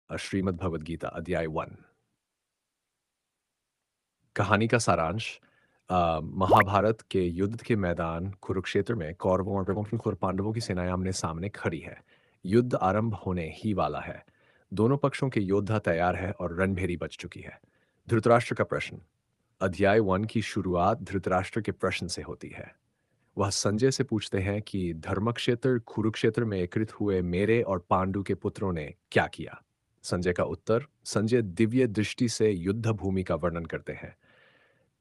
श्रीमद् भगवद गीता अध्याय 1। कहानी का सारांश। महाभारत के युद्ध के मैदान कुरुक्षेत्र में कौरवों और और पांडवों की सेनाएं आमने सामने खड़ी है। युद्ध आरंभ होने ही वाला है। दोनों पक्षों के योद्धा तैयार है और रणभेरी बज चुकी है। धृतराष्ट्र का प्रश्न। अध्याय 1 की शुरुआत धृतराष्ट्र के प्रश्न से होती है। वह संजय से पूछते हैं कि धर्मक्षेत्र कुरुक्षेत्र में एकत्रित हुए मेरे और पांडु के पुत्रों ने क्या किया। संजय का उत्तर। संजय दिव्य दृष्टि से युद्ध भूमि का वर्णन करते हैं।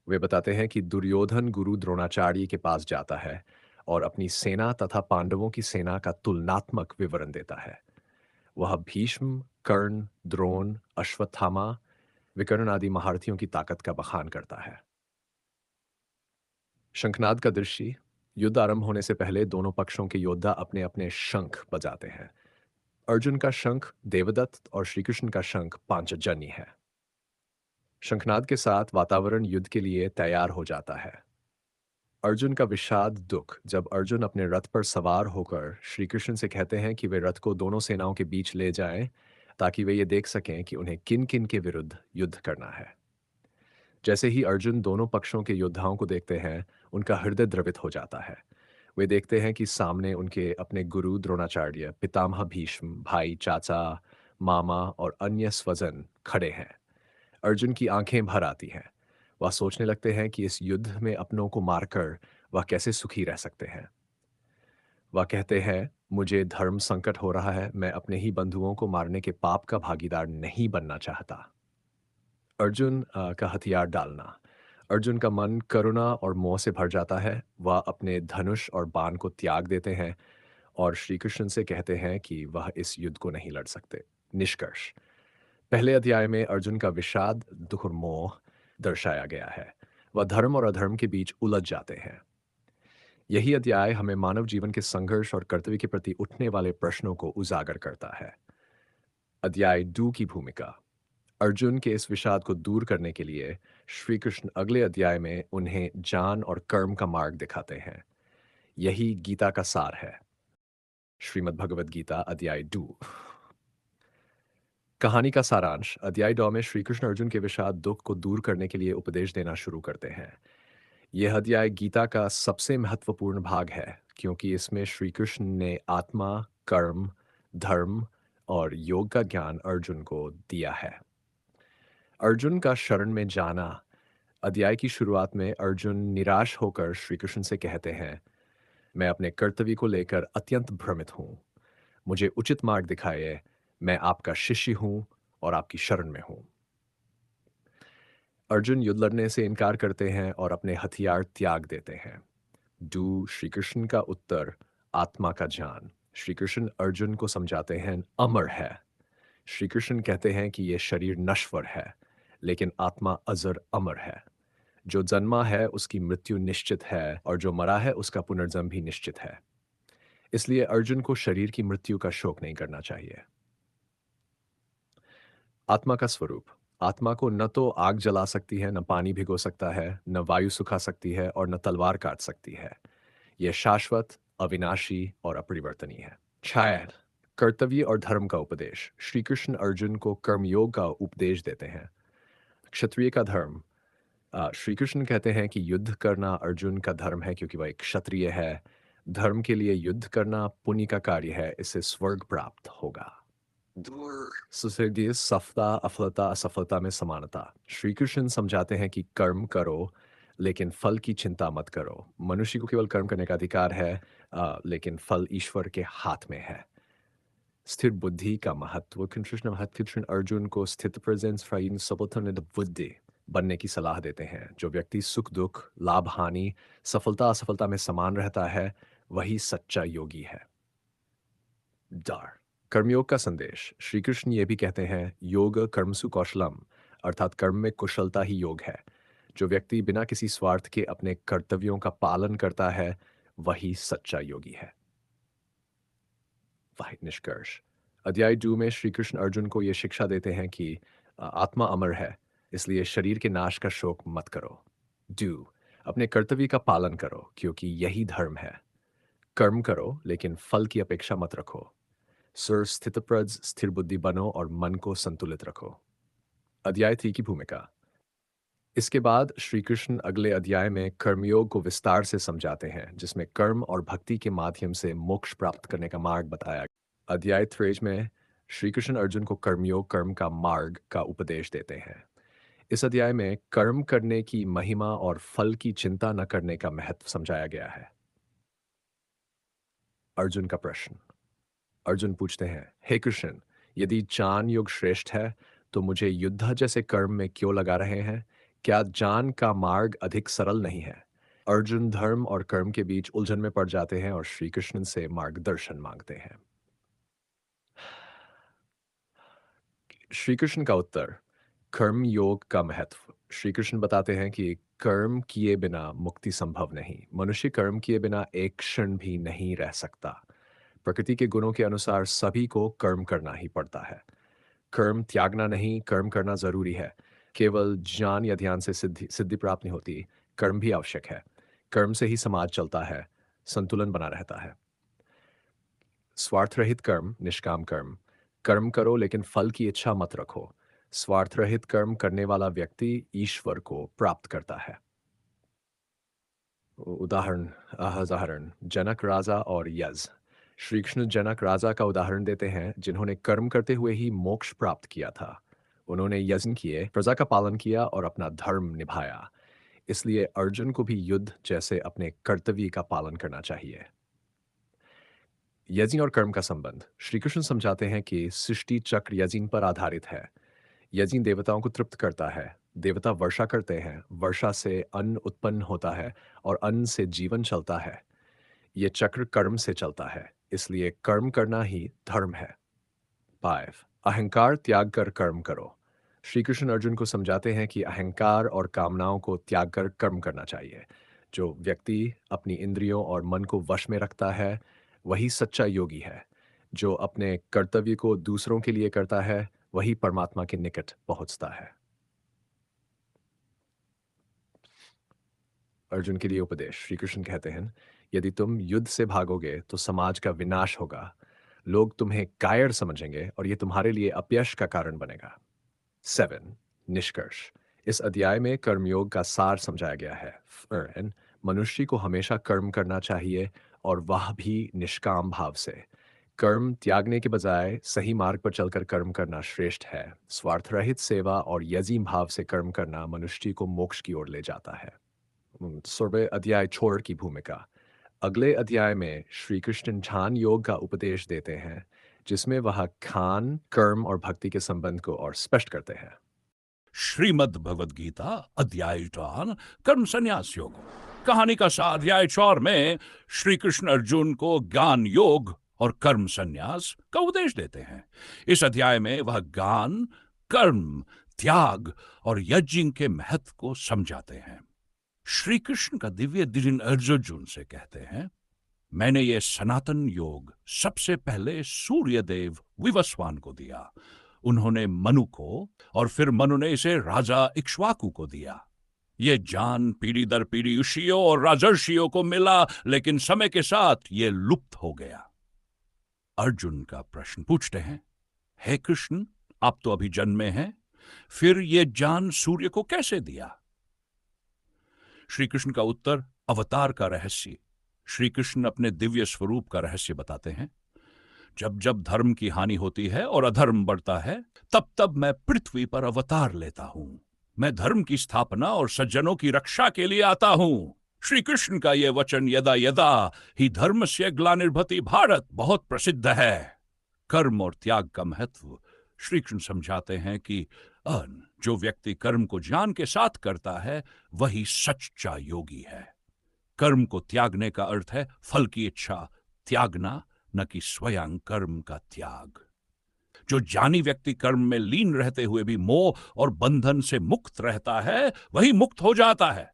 वे बताते हैं कि दुर्योधन गुरु द्रोणाचार्य के पास जाता है और अपनी सेना तथा पांडवों की सेना का तुलनात्मक विवरण देता है। वह भीष्म, कर्ण, द्रोण, अश्वत्थामा, विकर्ण आदि महारथियों की ताकत का बखान करता है। शंखनाद का दृश्य। युद्ध आरंभ होने से पहले दोनों पक्षों के योद्धा अपने अपने शंख बजाते हैं। अर्जुन का शंख देवदत्त और श्रीकृष्ण का शंख पांचजन्य है। शंखनाद के साथ वातावरण युद्ध के लिए तैयार हो जाता है। अर्जुन का विषाद दुख जब अर्जुन अपने रथ पर सवार होकर श्री कृष्ण से कहते हैं कि वे रथ को दोनों सेनाओं के बीच ले जाएं ताकि वे ये देख सकें कि उन्हें किन किन के विरुद्ध युद्ध करना है। जैसे ही अर्जुन दोनों पक्षों के योद्धाओं को देखते हैं, उनका हृदय द्रवित हो जाता है। वे देखते हैं कि सामने उनके अपने गुरु द्रोणाचार्य, पितामह भीष्म, भाई, चाचा, मामा और अन्य स्वजन खड़े हैं। अर्जुन की आंखें भर आती हैं। वह सोचने लगते हैं कि इस युद्ध में अपनों को मारकर वह कैसे सुखी रह सकते हैं। वह कहते हैं, मुझे धर्म संकट हो रहा है, मैं अपने ही बंधुओं को मारने के पाप का भागीदार नहीं बनना चाहता। अर्जुन का हथियार डालना। अर्जुन का मन करुणा और मोह से भर जाता है। वह अपने धनुष और बाण को त्याग देते हैं और श्री कृष्ण से कहते हैं कि वह इस युद्ध को नहीं लड़ सकते। निष्कर्ष। पहले अध्याय में अर्जुन का विषाद, दुख और मोह दर्शाया गया है। वह धर्म और अधर्म के बीच उलझ जाते हैं। यही अध्याय हमें मानव जीवन के संघर्ष और कर्तव्य के प्रति उठने वाले प्रश्नों को उजागर करता है। अध्याय 2 की भूमिका। अर्जुन के इस विषाद को दूर करने के लिए श्री कृष्ण अगले अध्याय में उन्हें ज्ञान और कर्म का मार्ग दिखाते हैं। यही गीता का सार है। श्रीमद् भगवद गीता अध्याय 2। कहानी का सारांश। अध्याय 2 में श्री कृष्ण अर्जुन के विषाद दुख को दूर करने के लिए उपदेश देना शुरू करते हैं। यह अध्याय गीता का सबसे महत्वपूर्ण भाग है क्योंकि इसमें श्री कृष्ण ने आत्मा, कर्म, धर्म और योग का ज्ञान अर्जुन को दिया है। अर्जुन का शरण में जाना। अध्याय की शुरुआत में अर्जुन निराश होकर श्री कृष्ण से कहते हैं, मैं अपने कर्तव्य को लेकर अत्यंत भ्रमित हूँ। मुझे उचित मार्ग दिखाइए। मैं आपका शिष्य हूँ और आपकी शरण में हूँ। अर्जुन युद्ध लड़ने से इनकार करते हैं और अपने हथियार त्याग देते हैं। डू श्री कृष्ण का उत्तर। आत्मा का ज्ञान। श्री कृष्ण अर्जुन को समझाते हैं अमर है। श्री कृष्ण कहते हैं कि यह शरीर नश्वर है, लेकिन आत्मा अजर अमर है। जो जन्मा है उसकी मृत्यु निश्चित है और जो मरा है उसका पुनर्जन्म भी निश्चित है। इसलिए अर्जुन को शरीर की मृत्यु का शोक नहीं करना चाहिए। आत्मा का स्वरूप। आत्मा को न तो आग जला सकती है, न पानी भिगो सकता है, न वायु सुखा सकती है और न तलवार काट सकती है। यह शाश्वत, अविनाशी और अपरिवर्तनीय है। शायद। कर्तव्य और धर्म का उपदेश। श्री कृष्ण अर्जुन को कर्मयोग का उपदेश देते हैं। क्षत्रिय का धर्म। श्री कृष्ण कहते हैं कि युद्ध करना अर्जुन का धर्म है क्योंकि वह एक क्षत्रिय है। धर्म के लिए युद्ध करना पुण्य का कार्य है, इससे स्वर्ग प्राप्त होगा। दूर सुसर्गीय सफलता, अफलता, असफलता में समानता। श्री कृष्ण समझाते हैं कि कर्म करो लेकिन फल की चिंता मत करो। मनुष्य को केवल कर्म करने का अधिकार है, लेकिन फल ईश्वर के हाथ में है। स्थिर बुद्धि का महत्व। कृष्ण अर्जुन को स्थित प्रेजेंस फ्राइन सबोथन बुद्धि बनने की सलाह देते हैं। जो व्यक्ति सुख दुख, लाभ हानि, सफलता असफलता में समान रहता है, वही सच्चा योगी है। डार कर्मयोग का संदेश। श्री कृष्ण ये भी कहते हैं, योग कर्मसु कौशलम, अर्थात कर्म में कुशलता ही योग है। जो व्यक्ति बिना किसी स्वार्थ के अपने कर्तव्यों का पालन करता है, वही सच्चा योगी है। वह निष्कर्ष। अध्याय 2 में श्री कृष्ण अर्जुन को यह शिक्षा देते हैं कि आत्मा अमर है, इसलिए शरीर के नाश का शोक मत करो। डू अपने कर्तव्य का पालन करो क्योंकि यही धर्म है। कर्म करो लेकिन फल की अपेक्षा मत रखो। सुर स्थितप्रज्ञ स्थिर बुद्धि बनो और मन को संतुलित रखो। अध्याय 3 की भूमिका। इसके बाद श्री कृष्ण अगले अध्याय में कर्मयोग को विस्तार से समझाते हैं, जिसमें कर्म और भक्ति के माध्यम से मोक्ष प्राप्त करने का मार्ग बताया गया। अध्याय 3 में श्री कृष्ण अर्जुन को कर्मयोग कर्म का मार्ग का उपदेश देते हैं। इस अध्याय में कर्म करने की महिमा और फल की चिंता न करने का महत्व समझाया गया है। अर्जुन का प्रश्न। अर्जुन पूछते हैं, हे कृष्ण, यदि ज्ञान योग श्रेष्ठ है तो मुझे युद्ध जैसे कर्म में क्यों लगा रहे हैं? क्या ज्ञान का मार्ग अधिक सरल नहीं है? अर्जुन धर्म और कर्म के बीच उलझन में पड़ जाते हैं और श्री कृष्ण से मार्गदर्शन मांगते हैं। श्री कृष्ण का उत्तर। कर्म योग का महत्व। श्री कृष्ण बताते हैं कि कर्म किए बिना मुक्ति संभव नहीं। मनुष्य कर्म किए बिना एक क्षण भी नहीं रह सकता। प्रकृति के गुणों के अनुसार सभी को कर्म करना ही पड़ता है। कर्म त्यागना नहीं, कर्म करना जरूरी है। केवल ज्ञान या ध्यान से सिद्धि सिद्धि प्राप्त नहीं होती, कर्म भी आवश्यक है। कर्म से ही समाज चलता है, संतुलन बना रहता है। स्वार्थ रहित कर्म, निष्काम कर्म। कर्म करो लेकिन फल की इच्छा मत रखो। स्वार्थ रहित कर्म करने वाला व्यक्ति ईश्वर को प्राप्त करता है। उदाहरण। उदाहरण जनक राजा और यज। श्री कृष्ण जनक राजा का उदाहरण देते हैं, जिन्होंने कर्म करते हुए ही मोक्ष प्राप्त किया था। उन्होंने यज्ञ किए, प्रजा का पालन किया और अपना धर्म निभाया। इसलिए अर्जुन को भी युद्ध जैसे अपने कर्तव्य का पालन करना चाहिए। यज्ञ और कर्म का संबंध। श्री कृष्ण समझाते हैं कि सृष्टि चक्र यज्ञ पर आधारित है। यज्ञ देवताओं को तृप्त करता है। देवता वर्षा करते हैं, वर्षा से अन्न उत्पन्न होता है और अन्न से जीवन चलता है। ये चक्र कर्म से चलता है, इसलिए कर्म करना ही धर्म है। 5 अहंकार त्याग कर कर्म करो। श्री कृष्ण अर्जुन को समझाते हैं कि अहंकार और कामनाओं को त्याग कर कर्म करना चाहिए। जो व्यक्ति अपनी इंद्रियों और मन को वश में रखता है, वही सच्चा योगी है। जो अपने कर्तव्य को दूसरों के लिए करता है, वही परमात्मा के निकट पहुंचता है। अर्जुन के लिए उपदेश। श्री कृष्ण कहते हैं, यदि तुम युद्ध से भागोगे तो समाज का विनाश होगा। लोग तुम्हें कायर समझेंगे और ये तुम्हारे लिए अपयश का कारण बनेगा। 7 निष्कर्ष। इस अध्याय में कर्मयोग का सार समझाया गया है। मनुष्य को हमेशा कर्म करना चाहिए और वह भी निष्काम भाव से। कर्म त्यागने के बजाय सही मार्ग पर चलकर कर्म करना श्रेष्ठ है। स्वार्थ रहित सेवा और यजीम भाव से कर्म करना मनुष्य को मोक्ष की ओर ले जाता है। 16वें अध्याय छोड़ की भूमिका। अगले अध्याय में श्री कृष्ण ध्यान योग का उपदेश देते हैं, जिसमें वह खान, कर्म और भक्ति के संबंध को और स्पष्ट करते हैं। श्रीमद् भगवद गीता अध्याय 4 कर्म संन्यास योग। कहानी का अध्याय 4 में श्री कृष्ण अर्जुन को ज्ञान योग और कर्म संन्यास का उपदेश देते हैं। इस अध्याय में वह ज्ञान, कर्म, त्याग और यज्ञ के महत्व को समझाते हैं। श्री कृष्ण का दिव्य दिन अर्जुन से कहते हैं, मैंने ये सनातन योग सबसे पहले सूर्य देव विवस्वान को दिया। उन्होंने मनु को और फिर मनु ने इसे राजा इक्ष्वाकु को दिया। ये ज्ञान पीढ़ी दर पीढ़ी ऋषियों और राजर्षियों को मिला, लेकिन समय के साथ ये लुप्त हो गया। अर्जुन का प्रश्न पूछते हैं, हे कृष्ण, आप तो अभी जन्मे हैं, फिर ये ज्ञान सूर्य को कैसे दिया? श्री कृष्ण का उत्तर, अवतार का रहस्य। श्री कृष्ण अपने दिव्य स्वरूप का रहस्य बताते हैं। जब जब धर्म की हानि होती है और अधर्म बढ़ता है, तब तब मैं पृथ्वी पर अवतार लेता हूं। मैं धर्म की स्थापना और सज्जनों की रक्षा के लिए आता हूं। श्री कृष्ण का यह वचन यदा यदा ही धर्मस्य ग्लानिर्भवति भारत बहुत प्रसिद्ध है। कर्म और त्याग का महत्व श्री कृष्ण समझाते हैं कि जो व्यक्ति कर्म को ज्ञान के साथ करता है, वही सच्चा योगी है। कर्म को त्यागने का अर्थ है फल की इच्छा त्यागना, न कि स्वयं कर्म का त्याग। जो ज्ञानी व्यक्ति कर्म में लीन रहते हुए भी मोह और बंधन से मुक्त रहता है, वही मुक्त हो जाता है।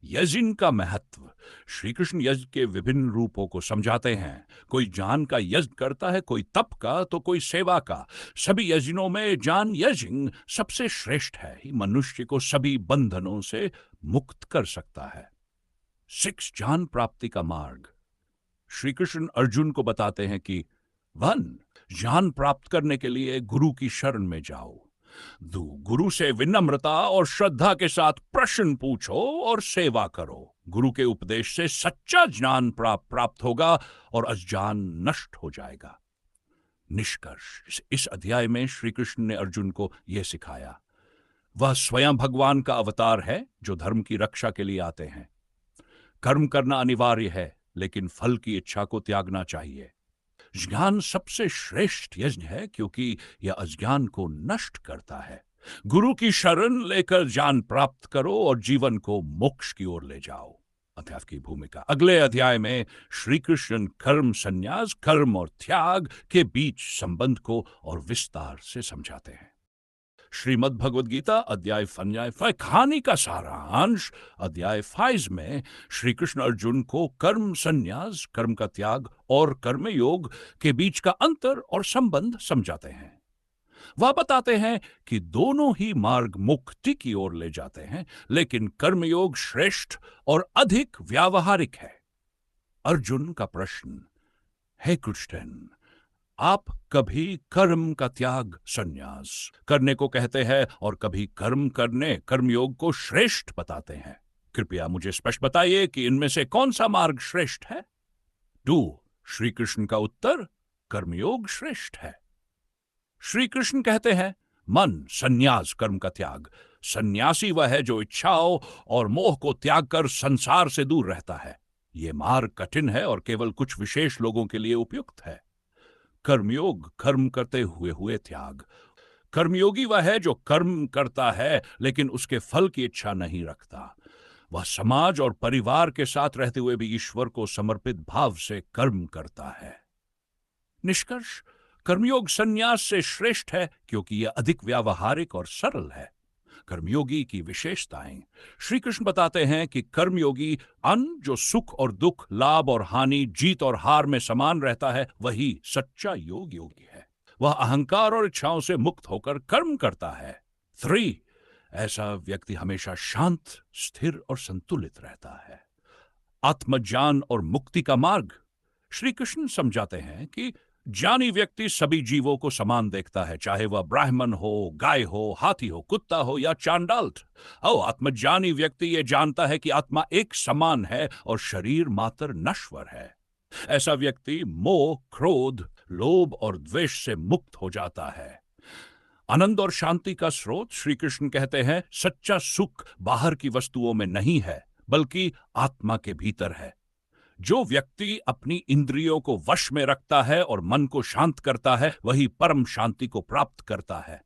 यज्ञ का महत्व। श्री कृष्ण यज्ञ के विभिन्न रूपों को समझाते हैं। कोई ज्ञान का यज्ञ करता है, कोई तप का, तो कोई सेवा का। सभी यज्ञों में ज्ञान यज्ञ सबसे श्रेष्ठ है। ही मनुष्य को सभी बंधनों से मुक्त कर सकता है। 6 ज्ञान प्राप्ति का मार्ग। श्री कृष्ण अर्जुन को बताते हैं कि वन, ज्ञान प्राप्त करने के लिए गुरु की शरण में जाओ। दो, गुरु से विनम्रता और श्रद्धा के साथ प्रश्न पूछो और सेवा करो। गुरु के उपदेश से सच्चा ज्ञान प्राप्त होगा और अज्ञान नष्ट हो जाएगा। निष्कर्ष, इस अध्याय में श्री कृष्ण ने अर्जुन को यह सिखाया। वह स्वयं भगवान का अवतार है जो धर्म की रक्षा के लिए आते हैं। कर्म करना अनिवार्य है, लेकिन फल की इच्छा को त्यागना चाहिए। ज्ञान सबसे श्रेष्ठ यज्ञ है क्योंकि यह अज्ञान को नष्ट करता है। गुरु की शरण लेकर ज्ञान प्राप्त करो और जीवन को मोक्ष की ओर ले जाओ। अध्याय की भूमिका। अगले अध्याय में श्री कृष्ण कर्म संन्यास, कर्म और त्याग के बीच संबंध को और विस्तार से समझाते हैं। श्रीमद् भगवद गीता अध्याय 5 कहानी का सारांश। अध्याय 5 में श्री कृष्ण अर्जुन को कर्म संन्यास, कर्म का त्याग और कर्म योग के बीच का अंतर और संबंध समझाते हैं। वह बताते हैं कि दोनों ही मार्ग मुक्ति की ओर ले जाते हैं, लेकिन कर्मयोग श्रेष्ठ और अधिक व्यावहारिक है। अर्जुन का प्रश्न, हे कृष्ण, आप कभी कर्म का त्याग संन्यास करने को कहते हैं और कभी कर्म करने कर्मयोग को श्रेष्ठ बताते हैं। कृपया मुझे स्पष्ट बताइए कि इनमें से कौन सा मार्ग श्रेष्ठ है। 2, श्री कृष्ण का उत्तर, कर्मयोग श्रेष्ठ है। श्री कृष्ण कहते हैं, मन, संन्यास, कर्म का त्याग। सन्यासी वह है जो इच्छाओं और मोह को त्याग कर संसार से दूर रहता है। यह मार्ग कठिन है और केवल कुछ विशेष लोगों के लिए उपयुक्त है। कर्मयोग, कर्म करते हुए त्याग। कर्मयोगी वह है जो कर्म करता है लेकिन उसके फल की इच्छा नहीं रखता। वह समाज और परिवार के साथ रहते हुए भी ईश्वर को समर्पित भाव से कर्म करता है। निष्कर्ष, कर्मयोग संन्यास से श्रेष्ठ है क्योंकि यह अधिक व्यावहारिक और सरल है। कर्मयोगी की विशेषताएं। श्री कृष्ण बताते हैं कि कर्मयोगी अन्न जो सुख और दुख, लाभ और हानि, जीत और हार में समान रहता है, वही सच्चा योगी है। वह अहंकार और इच्छाओं से मुक्त होकर कर्म करता है। 3, ऐसा व्यक्ति हमेशा शांत, स्थिर और संतुलित रहता है। आत्मज्ञान और मुक्ति का मार्ग। श्री कृष्ण समझाते हैं कि ज्ञानी व्यक्ति सभी जीवों को समान देखता है, चाहे वह ब्राह्मण हो, गाय हो, हाथी हो, कुत्ता हो या चांडाल। आत्मज्ञानी व्यक्ति यह जानता है कि आत्मा एक समान है और शरीर मात्र नश्वर है। ऐसा व्यक्ति मोह, क्रोध, लोभ और द्वेष से मुक्त हो जाता है। आनंद और शांति का स्रोत। श्री कृष्ण कहते हैं, सच्चा सुख बाहर की वस्तुओं में नहीं है बल्कि आत्मा के भीतर है। जो व्यक्ति अपनी इंद्रियों को वश में रखता है और मन को शांत करता है, वही परम शांति को प्राप्त करता है।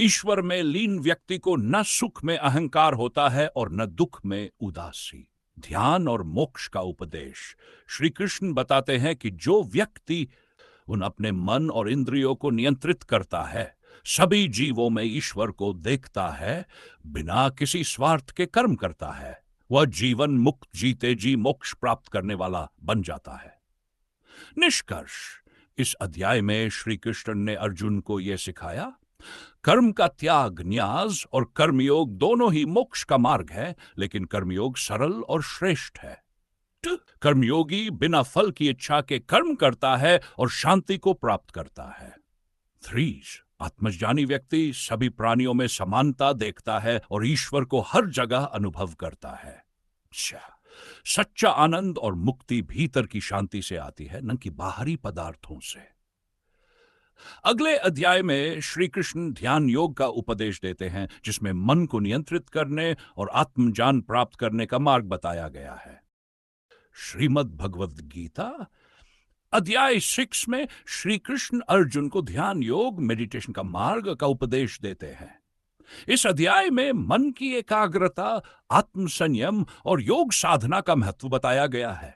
ईश्वर में लीन व्यक्ति को न सुख में अहंकार होता है और न दुख में उदासी। ध्यान और मोक्ष का उपदेश। श्री कृष्ण बताते हैं कि जो व्यक्ति उन अपने मन और इंद्रियों को नियंत्रित करता है, सभी जीवों में ईश्वर को देखता है, बिना किसी स्वार्थ के कर्म करता है, वह जीवन मुक्त जीते जी मोक्ष प्राप्त करने वाला बन जाता है। निष्कर्ष, इस अध्याय में श्री कृष्ण ने अर्जुन को यह सिखाया, कर्म का त्याग, न्यास और कर्मयोग दोनों ही मोक्ष का मार्ग है, लेकिन कर्मयोग सरल और श्रेष्ठ है। कर्मयोगी बिना फल की इच्छा के कर्म करता है और शांति को प्राप्त करता है। 3, आत्मज्ञानी व्यक्ति सभी प्राणियों में समानता देखता है और ईश्वर को हर जगह अनुभव करता है। सच्चा आनंद और मुक्ति भीतर की शांति से आती है, न कि बाहरी पदार्थों से। अगले अध्याय में श्री कृष्ण ध्यान योग का उपदेश देते हैं, जिसमें मन को नियंत्रित करने और आत्मज्ञान प्राप्त करने का मार्ग बताया गया है। श्रीमद् भगवद गीता अध्याय 6 में श्री कृष्ण अर्जुन को ध्यान योग, मेडिटेशन का मार्ग का उपदेश देते हैं। इस अध्याय में मन की एकाग्रता, आत्म संयम और योग साधना का महत्व बताया गया है।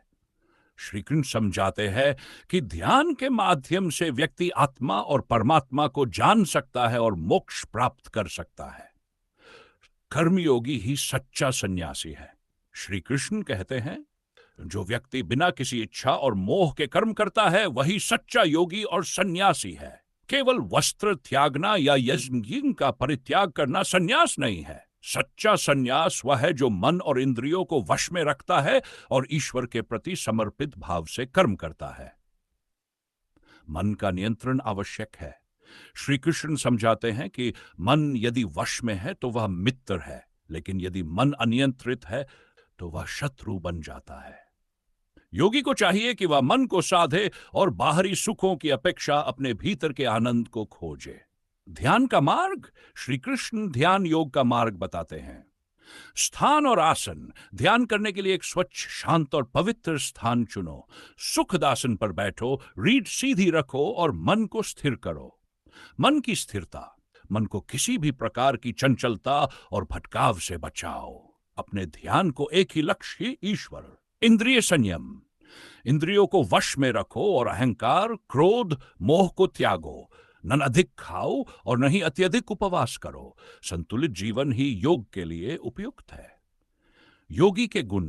श्री कृष्ण समझाते हैं कि ध्यान के माध्यम से व्यक्ति आत्मा और परमात्मा को जान सकता है और मोक्ष प्राप्त कर सकता है। कर्मयोगी ही सच्चा सन्यासी है। श्री कृष्ण कहते हैं, जो व्यक्ति बिना किसी इच्छा और मोह के कर्म करता है, वही सच्चा योगी और सन्यासी है। केवल वस्त्र त्यागना या यज्ञ का परित्याग करना सन्यास नहीं है। सच्चा सन्यास वह है जो मन और इंद्रियों को वश में रखता है और ईश्वर के प्रति समर्पित भाव से कर्म करता है। मन का नियंत्रण आवश्यक है। श्री कृष्ण समझाते हैं कि मन यदि वश में है तो वह मित्र है, लेकिन यदि मन अनियंत्रित है तो वह शत्रु बन जाता है। योगी को चाहिए कि वह मन को साधे और बाहरी सुखों की अपेक्षा अपने भीतर के आनंद को खोजे। ध्यान का मार्ग, श्री कृष्ण ध्यान योग का मार्ग बताते हैं। स्थान और आसन, ध्यान करने के लिए एक स्वच्छ, शांत और पवित्र स्थान चुनो। सुखदासन पर बैठो, रीढ़ सीधी रखो और मन को स्थिर करो। मन की स्थिरता, मन को किसी भी प्रकार की चंचलता और भटकाव से बचाओ। अपने ध्यान को एक ही लक्ष्य, ईश्वर। इंद्रिय संयम, इंद्रियों को वश में रखो और अहंकार, क्रोध, मोह को त्यागो। न अधिक खाओ और न ही अत्यधिक उपवास करो। संतुलित जीवन ही योग के लिए उपयुक्त है। योगी के गुण,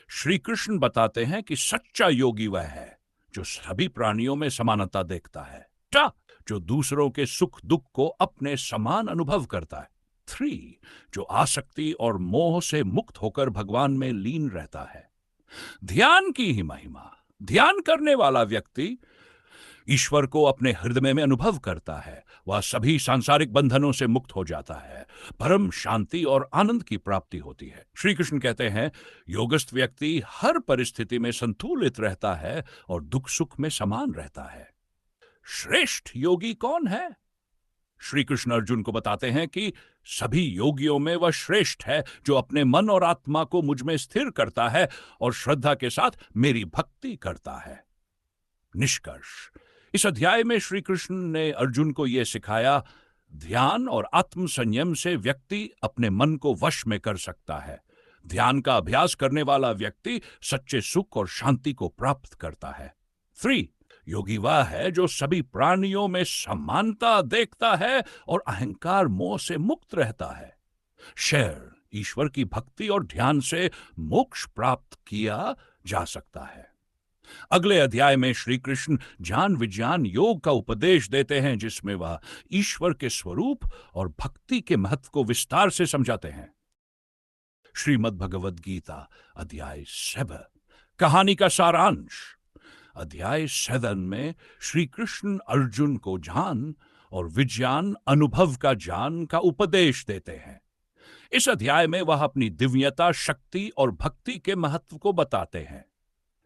श्री कृष्ण बताते हैं कि सच्चा योगी वह है जो सभी प्राणियों में समानता देखता है। जो दूसरों के सुख दुख को अपने समान अनुभव करता है। 3, जो आसक्ति और मोह से मुक्त होकर भगवान में लीन रहता है। ध्यान की ही महिमा, ध्यान करने वाला व्यक्ति ईश्वर को अपने हृदय में अनुभव करता है। वह सभी सांसारिक बंधनों से मुक्त हो जाता है। परम शांति और आनंद की प्राप्ति होती है। श्री कृष्ण कहते हैं, योगस्थ व्यक्ति हर परिस्थिति में संतुलित रहता है और दुख सुख में समान रहता है। श्रेष्ठ योगी कौन है? श्री कृष्ण अर्जुन को बताते हैं कि सभी योगियों में वह श्रेष्ठ है जो अपने मन और आत्मा को मुझ में स्थिर करता है और श्रद्धा के साथ मेरी भक्ति करता है। निष्कर्ष, इस अध्याय में श्री कृष्ण ने अर्जुन को यह सिखाया, ध्यान और आत्म संयम से व्यक्ति अपने मन को वश में कर सकता है। ध्यान का अभ्यास करने वाला व्यक्ति सच्चे सुख और शांति को प्राप्त करता है। 3, योगी वह है जो सभी प्राणियों में समानता देखता है और अहंकार मोह से मुक्त रहता है। शेर, ईश्वर की भक्ति और ध्यान से मोक्ष प्राप्त किया जा सकता है। अगले अध्याय में श्री कृष्ण ज्ञान विज्ञान योग का उपदेश देते हैं, जिसमें वह ईश्वर के स्वरूप और भक्ति के महत्व को विस्तार से समझाते हैं। श्रीमद् भगवद गीता अध्याय 7, कहानी का सारांश। अध्याय 7 में श्री कृष्ण अर्जुन को ज्ञान और विज्ञान अनुभव का ज्ञान का उपदेश देते हैं। इस अध्याय में वह अपनी दिव्यता, शक्ति और भक्ति के महत्व को बताते हैं।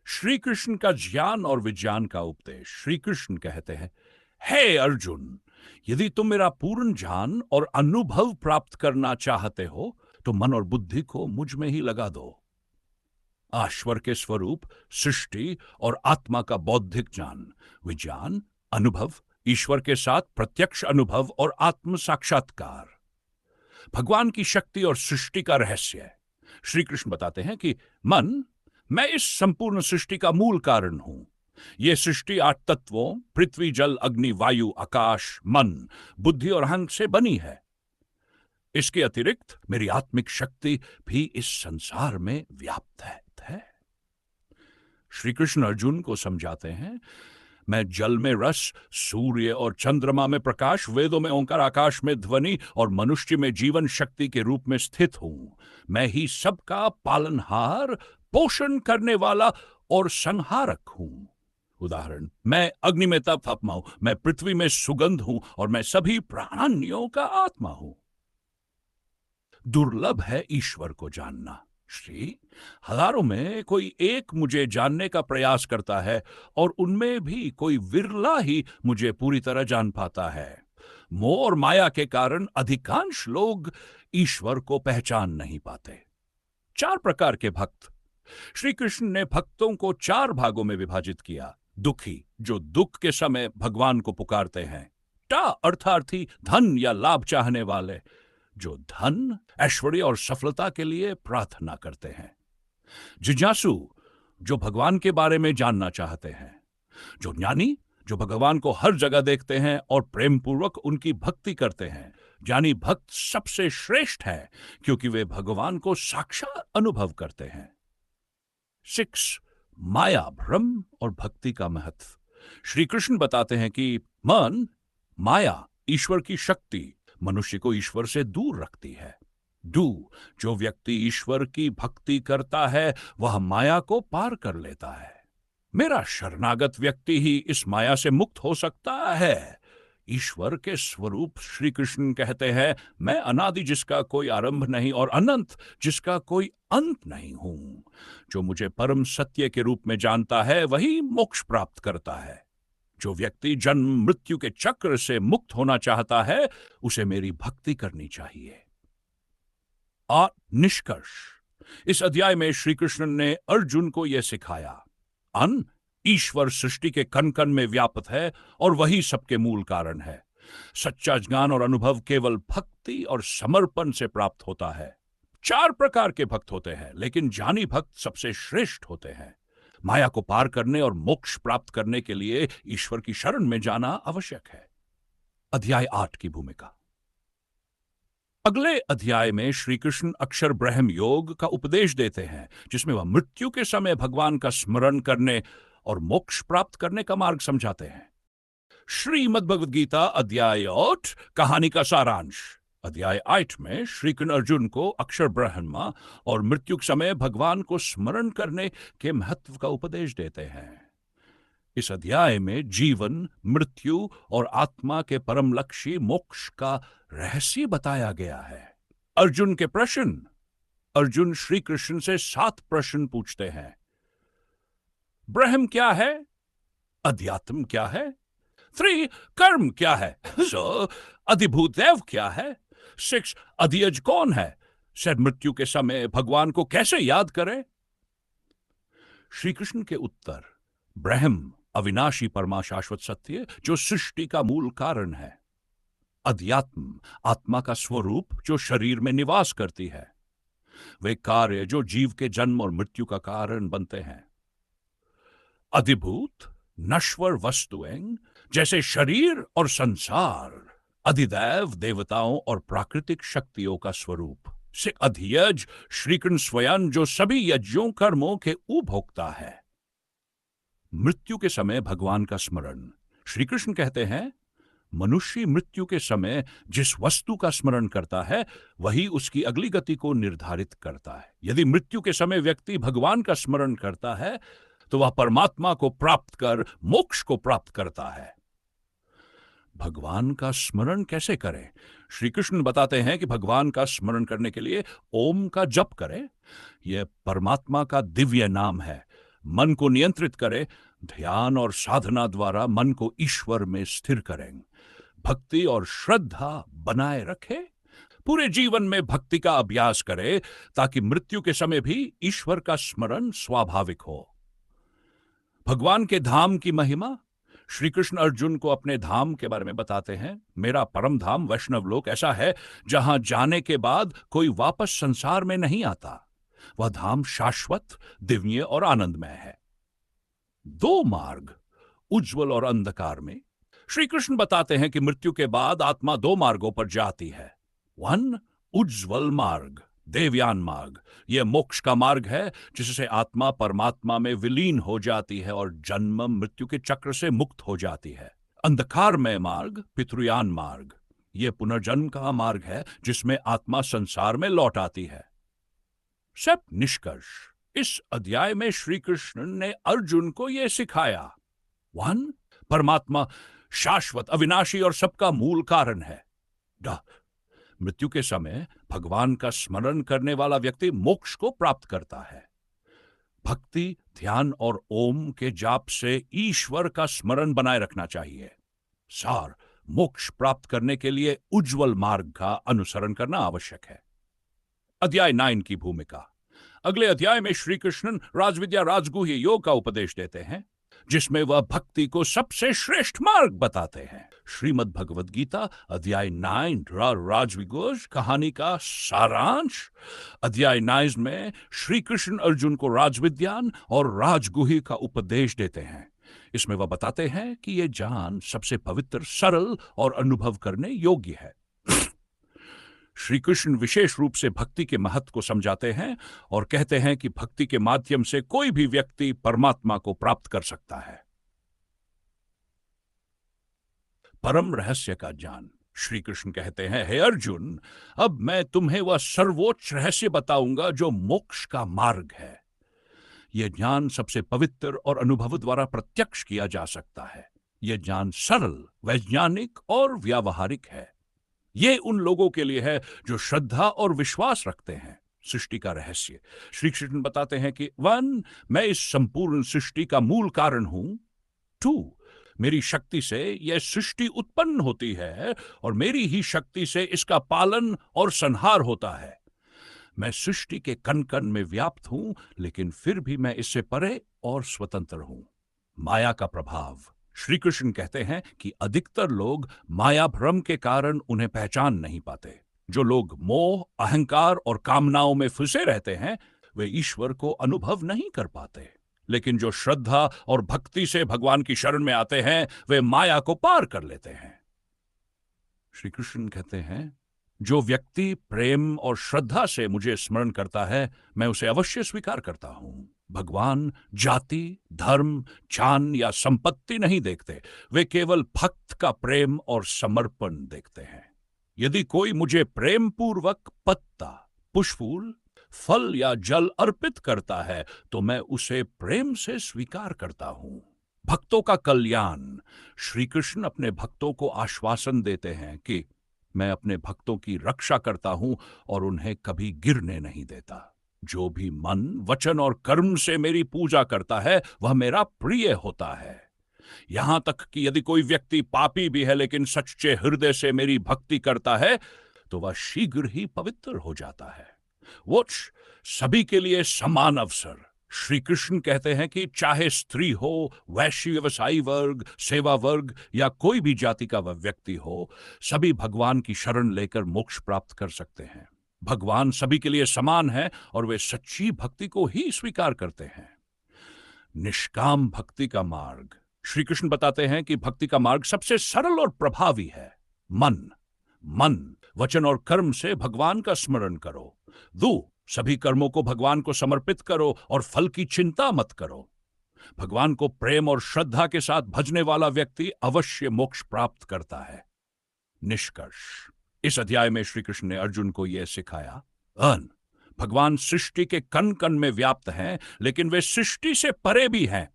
श्री कृष्ण का ज्ञान और विज्ञान का उपदेश। श्री कृष्ण कहते हैं, हे अर्जुन, यदि तुम मेरा पूर्ण ज्ञान और अनुभव प्राप्त करना चाहते हो तो मन और बुद्धि को मुझ में ही लगा दो। ईश्वर के स्वरूप, सृष्टि और आत्मा का बौद्धिक ज्ञान, विज्ञान, अनुभव, ईश्वर के साथ प्रत्यक्ष अनुभव और आत्म साक्षात्कार, भगवान की शक्ति और सृष्टि का रहस्य। श्री कृष्ण बताते हैं कि मन, मैं इस संपूर्ण सृष्टि का मूल कारण हूं। यह सृष्टि 8 तत्वों पृथ्वी, जल, अग्नि, वायु, आकाश, मन, बुद्धि और अहंग से बनी है। इसके अतिरिक्त मेरी आत्मिक शक्ति भी इस संसार में व्याप्त है। श्री कृष्ण अर्जुन को समझाते हैं, मैं जल में रस, सूर्य और चंद्रमा में प्रकाश, वेदों में ओंकार, आकाश में ध्वनि और मनुष्य में जीवन शक्ति के रूप में स्थित हूं। मैं ही सबका पालनहार, पोषण करने वाला और संहारक हूं। उदाहरण, मैं अग्नि में तप हूं, मैं पृथ्वी में सुगंध हूं और मैं सभी प्राणियों का आत्मा हूं। दुर्लभ है ईश्वर को जानना। श्री, हजारों में कोई एक मुझे जानने का प्रयास करता है और उनमें भी कोई विरला ही मुझे पूरी तरह जान पाता है। मोह और माया के कारण अधिकांश लोग ईश्वर को पहचान नहीं पाते। 4 प्रकार के भक्त। श्री कृष्ण ने भक्तों को 4 भागों में विभाजित किया। दुखी, जो दुख के समय भगवान को पुकारते हैं। अर्थार्थी, धन या लाभ चाहने वाले, जो धन, ऐश्वर्य और सफलता के लिए प्रार्थना करते हैं। जिज्ञासु, जो भगवान के बारे में जानना चाहते हैं। जो ज्ञानी, जो भगवान को हर जगह देखते हैं और प्रेम पूर्वक उनकी भक्ति करते हैं। ज्ञानी भक्त सबसे श्रेष्ठ है क्योंकि वे भगवान को साक्षात अनुभव करते हैं। 6, माया, भ्रम और भक्ति का महत्व। श्री कृष्ण बताते हैं कि मन, माया, ईश्वर की शक्ति मनुष्य को ईश्वर से दूर रखती है। जो व्यक्ति ईश्वर की भक्ति करता है वह माया को पार कर लेता है। मेरा शरणागत व्यक्ति ही इस माया से मुक्त हो सकता है। ईश्वर के स्वरूप श्री कृष्ण कहते हैं, मैं अनादि जिसका कोई आरंभ नहीं और अनंत जिसका कोई अंत नहीं हूं। जो मुझे परम सत्य के रूप में जानता है वही मोक्ष प्राप्त करता है। जो व्यक्ति जन्म मृत्यु के चक्र से मुक्त होना चाहता है उसे मेरी भक्ति करनी चाहिए। और निष्कर्ष, इस अध्याय में श्री कृष्ण ने अर्जुन को यह सिखाया, अन ईश्वर सृष्टि के कण कण में व्याप्त है और वही सबके मूल कारण है। सच्चा ज्ञान और अनुभव केवल भक्ति और समर्पण से प्राप्त होता है। 4 प्रकार के भक्त होते हैं, लेकिन ज्ञानी भक्त सबसे श्रेष्ठ होते हैं। माया को पार करने और मोक्ष प्राप्त करने के लिए ईश्वर की शरण में जाना आवश्यक है। अध्याय 8 की भूमिका। अगले अध्याय में श्री कृष्ण अक्षर ब्रह्म योग का उपदेश देते हैं, जिसमें वह मृत्यु के समय भगवान का स्मरण करने और मोक्ष प्राप्त करने का मार्ग समझाते हैं। श्रीमद् भगवद गीता अध्याय 8 कहानी का सारांश। अध्याय 8 में श्री कृष्ण अर्जुन को अक्षर ब्रह्म और मृत्यु के समय भगवान को स्मरण करने के महत्व का उपदेश देते हैं। इस अध्याय में जीवन, मृत्यु और आत्मा के परम लक्ष्य मोक्ष का रहस्य बताया गया है। अर्जुन के प्रश्न। अर्जुन श्री कृष्ण से 7 प्रश्न पूछते हैं। ब्रह्म क्या है? अध्यात्म क्या है? 3 कर्म क्या है? अधिभूत देव क्या है? 6 अधियज कौन है? 7 मृत्यु के समय भगवान को कैसे याद करें? श्री कृष्ण के उत्तर, ब्रह्म अविनाशी परमा शाश्वत सत्य जो सृष्टि का मूल कारण है। अध्यात्म आत्मा का स्वरूप जो शरीर में निवास करती है। वे कार्य जो जीव के जन्म और मृत्यु का कारण बनते हैं। अधिभूत नश्वर वस्तुएं जैसे शरीर और संसार। अधिदैव देवताओं और प्राकृतिक शक्तियों का स्वरूप। से अधियज श्रीकृष्ण स्वयं जो सभी यज्ञों कर्मों के उपभोक्ता है। मृत्यु के समय भगवान का स्मरण। श्री कृष्ण कहते हैं, मनुष्य मृत्यु के समय जिस वस्तु का स्मरण करता है वही उसकी अगली गति को निर्धारित करता है। यदि मृत्यु के समय व्यक्ति भगवान का स्मरण करता है तो वह परमात्मा को प्राप्त कर मोक्ष को प्राप्त करता है। भगवान का स्मरण कैसे करें? श्री कृष्ण बताते हैं कि भगवान का स्मरण करने के लिए ओम का जप करें। यह परमात्मा का दिव्य नाम है। मन को नियंत्रित करें। ध्यान और साधना द्वारा मन को ईश्वर में स्थिर करें। भक्ति और श्रद्धा बनाए रखें। पूरे जीवन में भक्ति का अभ्यास करें ताकि मृत्यु के समय भी ईश्वर का स्मरण स्वाभाविक हो। भगवान के धाम की महिमा। श्री कृष्ण अर्जुन को अपने धाम के बारे में बताते हैं। मेरा परम धाम वैष्णव लोक ऐसा है जहां जाने के बाद कोई वापस संसार में नहीं आता। वह धाम शाश्वत, दिव्य और आनंदमय है। 2 मार्ग, उज्जवल और अंधकार में। श्री कृष्ण बताते हैं कि मृत्यु के बाद आत्मा 2 मार्गों पर जाती है। 1 उज्जवल मार्ग, देवयान मार्ग। यह मोक्ष का मार्ग है जिससे आत्मा परमात्मा में विलीन हो जाती है और जन्म मृत्यु के चक्र से मुक्त हो जाती है। अंधकारमय मार्ग, पितृयान मार्ग। यह पुनर्जन्म का मार्ग है जिसमें आत्मा संसार में लौट आती है। सब निष्कर्ष, इस अध्याय में श्री कृष्ण ने अर्जुन को यह सिखाया। 1 परमात्मा शाश्वत, अविनाशी और सबका मूल कारण है। मृत्यु के समय भगवान का स्मरण करने वाला व्यक्ति मोक्ष को प्राप्त करता है। भक्ति, ध्यान और ओम के जाप से ईश्वर का स्मरण बनाए रखना चाहिए। सार, मोक्ष प्राप्त करने के लिए उज्जवल मार्ग का अनुसरण करना आवश्यक है। अध्याय 9 की भूमिका। अगले अध्याय में श्री कृष्ण राजविद्या राजगुह्य योग का उपदेश देते हैं, जिसमें वह भक्ति को सबसे श्रेष्ठ मार्ग बताते हैं। श्रीमद् भगवद गीता अध्याय 9 राजविगोज कहानी का सारांश। अध्याय 9 में श्री कृष्ण अर्जुन को राजविद्यान और राजगुह्य का उपदेश देते हैं। इसमें वह बताते हैं कि यह ज्ञान सबसे पवित्र, सरल और अनुभव करने योग्य है। श्री कृष्ण विशेष रूप से भक्ति के महत्व को समझाते हैं और कहते हैं कि भक्ति के माध्यम से कोई भी व्यक्ति परमात्मा को प्राप्त कर सकता है। परम रहस्य का ज्ञान। श्री कृष्ण कहते हैं, हे अर्जुन, अब मैं तुम्हें वह सर्वोच्च रहस्य बताऊंगा जो मोक्ष का मार्ग है। यह ज्ञान सबसे पवित्र और अनुभव द्वारा प्रत्यक्ष किया जा सकता है। यह ज्ञान सरल, वैज्ञानिक और व्यावहारिक है। ये उन लोगों के लिए है जो श्रद्धा और विश्वास रखते हैं। सृष्टि का रहस्य। श्री कृष्ण बताते हैं कि 1, मैं इस संपूर्ण सृष्टि का मूल कारण हूं। 2, मेरी शक्ति से यह सृष्टि उत्पन्न होती है और मेरी ही शक्ति से इसका पालन और संहार होता है। मैं सृष्टि के कण कण में व्याप्त हूं, लेकिन फिर भी मैं इससे परे और स्वतंत्र हूं। माया का प्रभाव। श्री कृष्ण कहते हैं कि अधिकतर लोग माया भ्रम के कारण उन्हें पहचान नहीं पाते। जो लोग मोह, अहंकार और कामनाओं में फंसे रहते हैं, वे ईश्वर को अनुभव नहीं कर पाते। लेकिन जो श्रद्धा और भक्ति से भगवान की शरण में आते हैं, वे माया को पार कर लेते हैं। श्री कृष्ण कहते हैं, जो व्यक्ति प्रेम और श्रद्धा से मुझे स्मरण करता है, मैं उसे अवश्य स्वीकार करता हूं। भगवान जाति, धर्म, चान या संपत्ति नहीं देखते। वे केवल भक्त का प्रेम और समर्पण देखते हैं। यदि कोई मुझे प्रेम पूर्वक पत्ता, पुष्पफूल, फल या जल अर्पित करता है, तो मैं उसे प्रेम से स्वीकार करता हूं। भक्तों का कल्याण। श्री कृष्ण अपने भक्तों को आश्वासन देते हैं कि मैं अपने भक्तों की रक्षा करता हूं और उन्हें कभी गिरने नहीं देता। जो भी मन, वचन और कर्म से मेरी पूजा करता है, वह मेरा प्रिय होता है। यहां तक कि यदि कोई व्यक्ति पापी भी है लेकिन सच्चे हृदय से मेरी भक्ति करता है, तो वह शीघ्र ही पवित्र हो जाता है। वोच सभी के लिए समान अवसर। श्री कृष्ण कहते हैं कि चाहे स्त्री हो, वैश्य व्यवसायी वर्ग, सेवा वर्ग या कोई भी जाति का वह व्यक्ति हो, सभी भगवान की शरण लेकर मोक्ष प्राप्त कर सकते हैं। भगवान सभी के लिए समान है और वे सच्ची भक्ति को ही स्वीकार करते हैं। निष्काम भक्ति का मार्ग। श्री कृष्ण बताते हैं कि भक्ति का मार्ग सबसे सरल और प्रभावी है। मन, वचन और कर्म से भगवान का स्मरण करो। 2, सभी कर्मों को भगवान को समर्पित करो और फल की चिंता मत करो। भगवान को प्रेम और श्रद्धा के साथ भजने वाला व्यक्ति अवश्य मोक्ष प्राप्त करता है। निष्कर्ष। इस अध्याय में श्री कृष्ण ने अर्जुन को यह सिखाया, भगवान सृष्टि के कण कण में व्याप्त हैं, लेकिन वे सृष्टि से परे भी हैं।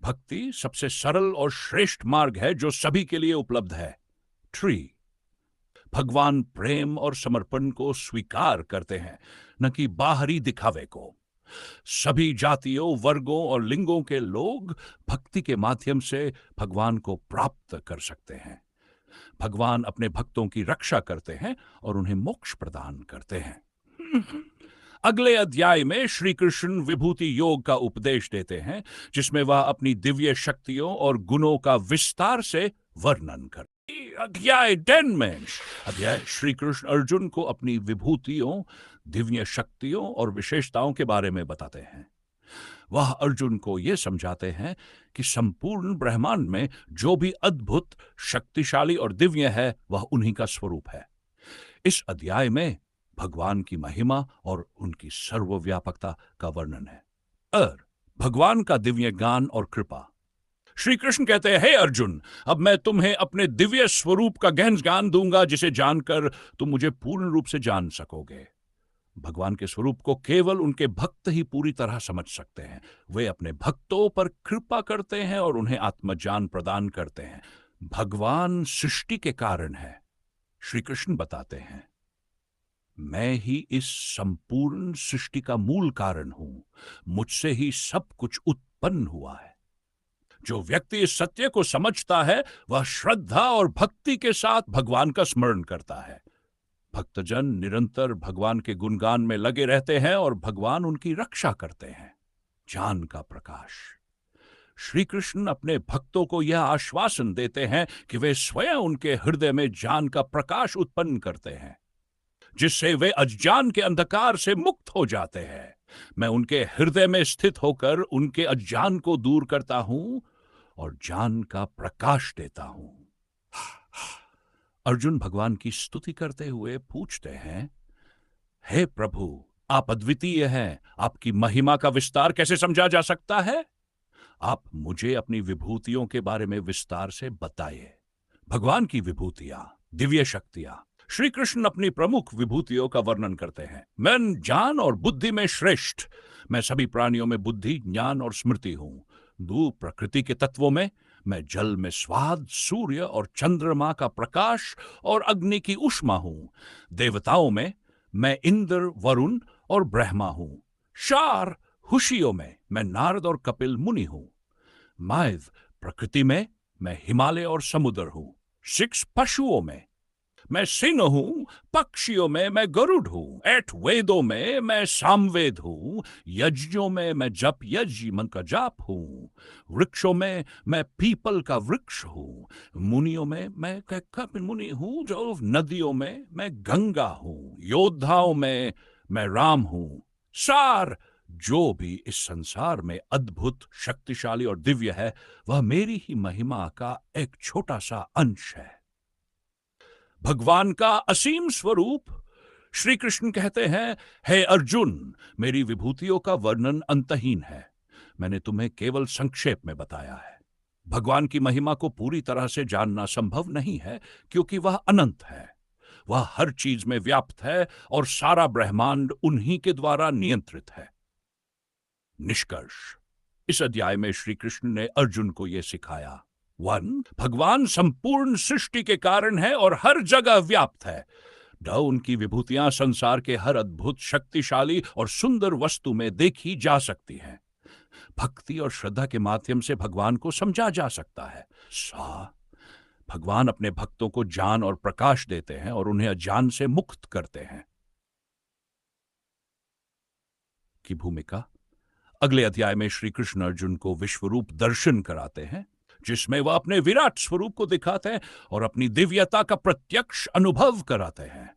भक्ति सबसे सरल और श्रेष्ठ मार्ग है जो सभी के लिए उपलब्ध है। 3, भगवान प्रेम और समर्पण को स्वीकार करते हैं, न कि बाहरी दिखावे को। सभी जातियों, वर्गों और लिंगों के लोग भक्ति के माध्यम से भगवान को प्राप्त कर सकते हैं। भगवान अपने भक्तों की रक्षा करते हैं और उन्हें मोक्ष प्रदान करते हैं। अगले अध्याय में श्री कृष्ण विभूति योग का उपदेश देते हैं, जिसमें वह अपनी दिव्य शक्तियों और गुणों का विस्तार से वर्णन करते हैं। अध्याय 10 में अध्याय श्री कृष्ण अर्जुन को अपनी विभूतियों, दिव्य शक्तियों और विशेषताओं के बारे में बताते हैं। वह अर्जुन को यह समझाते हैं कि संपूर्ण ब्रह्मांड में जो भी अद्भुत, शक्तिशाली और दिव्य है, वह उन्हीं का स्वरूप है। इस अध्याय में भगवान की महिमा और उनकी सर्वव्यापकता का वर्णन है। भगवान का दिव्य ज्ञान और कृपा। श्री कृष्ण कहते हैं, हे अर्जुन, अब मैं तुम्हें अपने दिव्य स्वरूप का गहन ज्ञान दूंगा, जिसे जानकर तुम मुझे पूर्ण रूप से जान सकोगे। भगवान के स्वरूप को केवल उनके भक्त ही पूरी तरह समझ सकते हैं। वे अपने भक्तों पर कृपा करते हैं और उन्हें आत्मज्ञान प्रदान करते हैं। भगवान सृष्टि के कारण है। श्री कृष्ण बताते हैं, मैं ही इस संपूर्ण सृष्टि का मूल कारण हूं। मुझसे ही सब कुछ उत्पन्न हुआ है। जो व्यक्ति इस सत्य को समझता है, वह श्रद्धा और भक्ति के साथ भगवान का स्मरण करता है। भक्तजन निरंतर भगवान के गुणगान में लगे रहते हैं और भगवान उनकी रक्षा करते हैं। ज्ञान का प्रकाश। श्री कृष्ण अपने भक्तों को यह आश्वासन देते हैं कि वे स्वयं उनके हृदय में ज्ञान का प्रकाश उत्पन्न करते हैं, जिससे वे अज्ञान के अंधकार से मुक्त हो जाते हैं। मैं उनके हृदय में स्थित होकर उनके अज्ञान को दूर करता हूं और ज्ञान का प्रकाश देता हूं। अर्जुन भगवान की स्तुति करते हुए पूछते हैं, हे प्रभु, आप अद्वितीय हैं। आपकी महिमा का विस्तार कैसे समझा जा सकता है? आप मुझे अपनी विभूतियों के बारे में विस्तार से बताइए। भगवान की विभूतियां, दिव्य शक्तियां, श्री कृष्ण अपनी प्रमुख विभूतियों का वर्णन करते हैं। मैं ज्ञान और बुद्धि में श्रेष्ठ, मैं सभी प्राणियों में बुद्धि, ज्ञान और स्मृति हूं। धूप प्रकृति के तत्वों में, मैं जल में स्वाद, सूर्य और चंद्रमा का प्रकाश और अग्नि की ऊष्मा हूं। देवताओं में मैं इंद्र, वरुण और ब्रह्मा हूं। शार हुशियों में मैं नारद और कपिल मुनि हूं। माइव प्रकृति में मैं हिमालय और समुद्र हूं। सिक्स पशुओं में मैं सिंह हूं। पक्षियों में मैं गरुड़ हूं। 8 वेदों में मैं सामवेद हूं। यज्ञों में मैं जप यज्ञ मन का जाप हूं। वृक्षों में मैं पीपल का वृक्ष हूं। मुनियों में मैं कपिल मुनि हूं। जो नदियों में मैं गंगा हूं। योद्धाओं में मैं राम हूं। सार जो भी इस संसार में अद्भुत, शक्तिशाली और दिव्य है, वह मेरी ही महिमा का एक छोटा सा अंश है। भगवान का असीम स्वरूप श्री कृष्ण कहते हैं, हे अर्जुन, मेरी विभूतियों का वर्णन अंतहीन है। मैंने तुम्हें केवल संक्षेप में बताया है। भगवान की महिमा को पूरी तरह से जानना संभव नहीं है, क्योंकि वह अनंत है। वह हर चीज में व्याप्त है और सारा ब्रह्मांड उन्हीं के द्वारा नियंत्रित है। निष्कर्ष, इस अध्याय में श्री कृष्ण ने अर्जुन को यह सिखाया। 1. भगवान संपूर्ण सृष्टि के कारण है और हर जगह व्याप्त है। 2. उनकी विभूतियां संसार के हर अद्भुत, शक्तिशाली और सुंदर वस्तु में देखी जा सकती हैं। भक्ति और श्रद्धा के माध्यम से भगवान को समझा जा सकता है। 3. भगवान अपने भक्तों को ज्ञान और प्रकाश देते हैं और उन्हें अज्ञान से मुक्त करते हैं। की भूमिका। अगले अध्याय में श्री कृष्ण अर्जुन को विश्वरूप दर्शन कराते हैं, जिसमें वह अपने विराट स्वरूप को दिखाते हैं और अपनी दिव्यता का प्रत्यक्ष अनुभव कराते हैं।